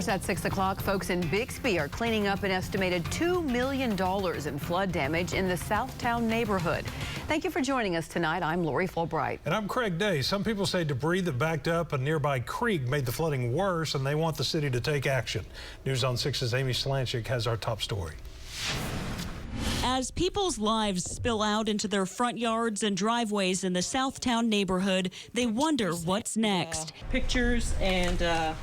At 6 o'clock, folks in Bixby are cleaning up an estimated $2 million in flood damage in the Southtown neighborhood. Thank you for joining us tonight. I'm Lori Fulbright. And I'm Craig Day. Some people say debris that backed up a nearby creek made the flooding worse, and they want the city to take action. News on 6's Amy Slanchik has our top story. As people's lives spill out into their front yards and driveways in the Southtown neighborhood, they wonder what's next. Pictures and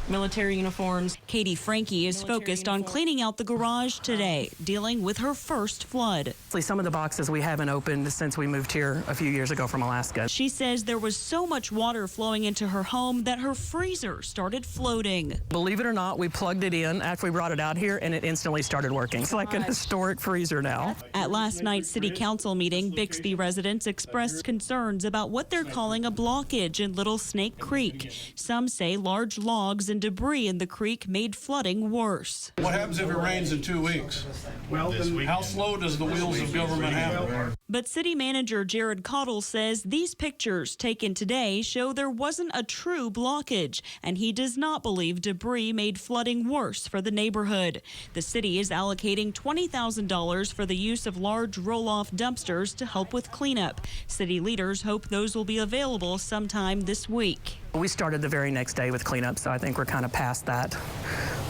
military uniforms. Katie Frankie is focused on cleaning out the garage today, dealing with her first flood. Some of the boxes we haven't opened since we moved here a few years ago from Alaska. She says there was so much water flowing into her home that her freezer started floating. Believe it or not, we plugged it in after we brought it out here and it instantly started working. It's like an historic freezer now. At last night's city council meeting, Bixby residents expressed concerns about what they're calling a blockage in Little Snake Creek. Some say large logs and debris in the creek made flooding worse. What happens if it rains in 2 weeks? Well, how slow does the wheels of government have? But city manager Jared Cottle says these pictures taken today show there wasn't a true blockage, and he does not believe debris made flooding worse for the neighborhood. The city is allocating $20,000 for the use of large roll-off dumpsters to help with cleanup. City leaders hope those will be available sometime this week. We started the very next day with cleanup, so I think we're kind of past that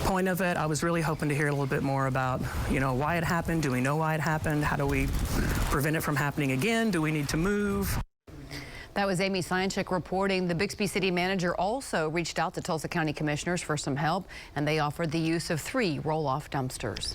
point of it. I was really hoping to hear a little bit more about, why it happened. Do we know why it happened? How do we prevent it from happening again? Do we need to move? That was Amy Slanchik reporting. The Bixby city manager also reached out to Tulsa County commissioners for some help, and they offered the use of 3 roll-off dumpsters.